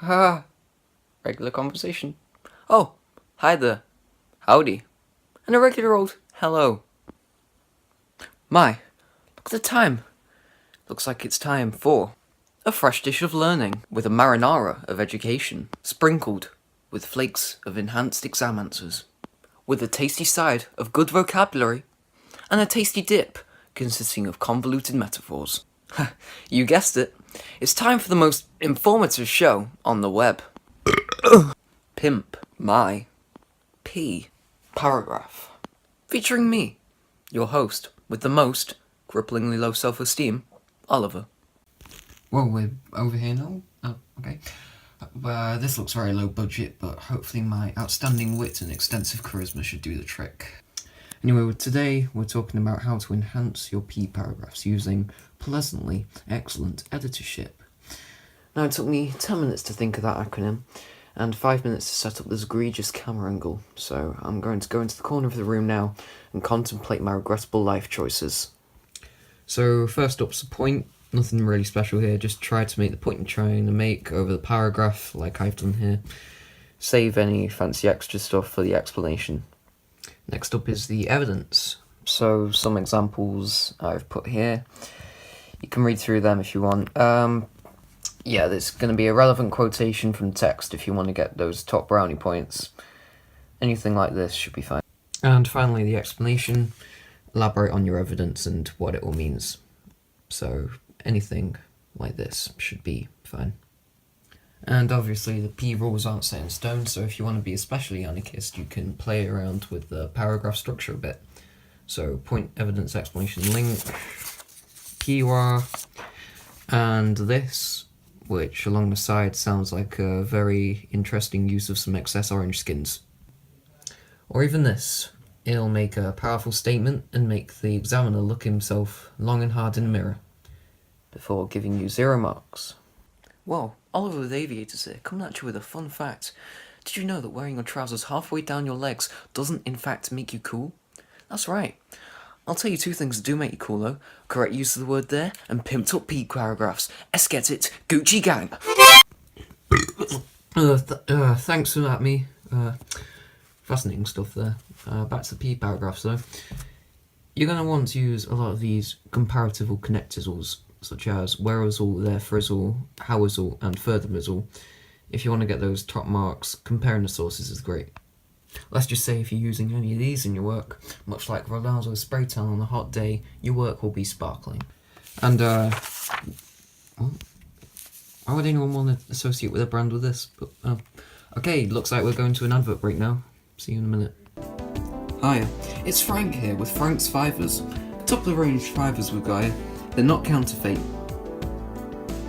Ha! Regular conversation. Oh, hi there. Howdy. And a regular old hello. My, look at the time. Looks like it's time for a fresh dish of learning with a marinara of education, sprinkled with flakes of enhanced exam answers, with a tasty side of good vocabulary, and a tasty dip consisting of convoluted metaphors. You guessed it. It's time for the most informative show on the web. Pimp My P Paragraph. Featuring me, your host, with the most cripplingly low self-esteem, Oliver. Well, we're over here now. Oh, okay. This looks very low budget, but hopefully my outstanding wit and extensive charisma should do the trick. Anyway, today we're talking about how to enhance your P paragraphs using pleasantly excellent editorship. Now, it took me 10 minutes to think of that acronym, and 5 minutes to set up this egregious camera angle, so I'm going to go into the corner of the room now and contemplate my regrettable life choices. So, first up's the point. Nothing really special here, just try to make the point you're trying to make over the paragraph, like I've done here. Save any fancy extra stuff for the explanation. Next up is the evidence. So, some examples I've put here. You can read through them if you want. Yeah, there's going to be a relevant quotation from text if you want to get those top brownie points. Anything like this should be fine. And finally, the explanation. Elaborate on your evidence and what it all means. So, anything like this should be fine. And obviously the P rules aren't set in stone, so if you want to be especially anarchist, you can play around with the paragraph structure a bit. So, point, evidence, explanation, link, PUR, and this, which along the side sounds like a very interesting use of some excess orange skins. Or even this. It'll make a powerful statement and make the examiner look himself long and hard in the mirror before giving you 0 marks. Whoa, Oliver with Aviators here, coming at you with a fun fact. Did you know that wearing your trousers halfway down your legs doesn't in fact make you cool? That's right. I'll tell you 2 things that do make you cool though. Correct use of the word there, and pimped up P paragraphs. Get it, Gucci gang! Thanks for that, me. Fascinating stuff there. Back to the P paragraphs though. You're going to want to use a lot of these comparatival connectisals, such as whereasal, thereforiasal, howisal, and furthermisal. If you want to get those top marks, comparing the sources is great. Let's just say if you're using any of these in your work, much like Ronaldo's spray tan on a hot day, your work will be sparkling. And, why would anyone want to associate with a brand with this? But, okay, looks like we're going to an advert break now. See you in a minute. Hiya, it's Frank here with Frank's Fivers. Top of the range fivers we've got here. They're not counterfeit.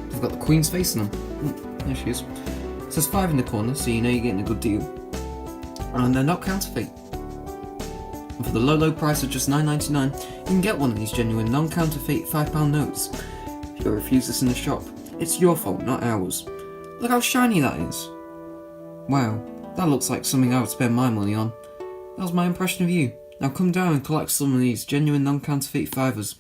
They've got the Queen's face on them. There she is. It says 5 in the corner, so you know you're getting a good deal. And they're not counterfeit. And for the low price of just $9.99, you can get one of these genuine non-counterfeit £5 notes. If you refuse this in the shop, it's your fault, not ours. Look how shiny that is. Wow, that looks like something I would spend my money on. That was my impression of you. Now come down and collect some of these genuine non-counterfeit fivers.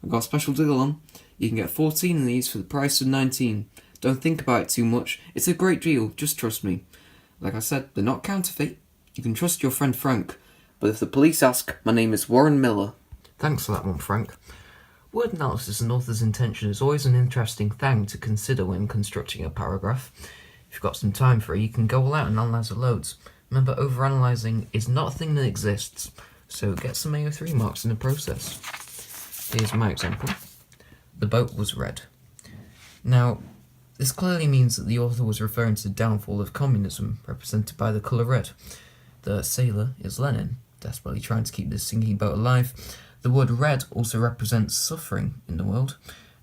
I've got a special deal on. You can get 14 of these for the price of 19. Don't think about it too much. It's a great deal, just trust me. Like I said, they're not counterfeit. You can trust your friend Frank. But if the police ask, my name is Warren Miller. Thanks for that one, Frank. Word analysis and author's intention is always an interesting thing to consider when constructing a paragraph. If you've got some time free, you can go all out and analyse it loads. Remember, overanalyzing is not a thing that exists, so get some AO3 marks in the process. Here's my example. The boat was red. Now, this clearly means that the author was referring to the downfall of communism, represented by the colour red. The sailor is Lenin, desperately trying to keep this sinking boat alive. The word red also represents suffering in the world,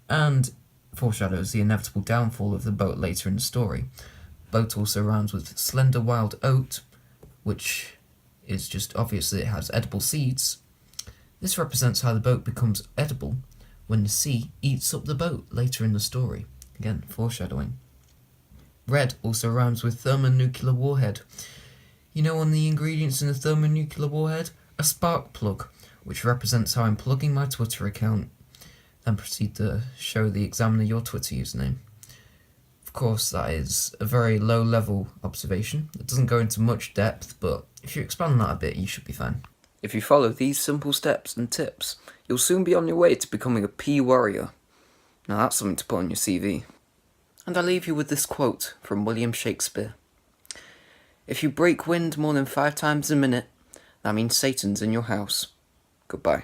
and foreshadows the inevitable downfall of the boat later in the story. Boat also rhymes with slender wild oat, which is just obvious that it has edible seeds. This represents how the boat becomes edible when the sea eats up the boat later in the story. Again, foreshadowing. Red also rhymes with thermonuclear warhead. You know one of the ingredients in a thermonuclear warhead? A spark plug, which represents how I'm plugging my Twitter account. Then proceed to show the examiner your Twitter username. Of Of course, that is a very low-level observation. It doesn't go into much depth, but if you expand that a bit, you should be fine. If you follow these simple steps and tips, you'll soon be on your way to becoming a P warrior. Now that's something to put on your CV. And I leave you with this quote from William Shakespeare. If you break wind more than 5 times a minute, that means Satan's in your house. Goodbye.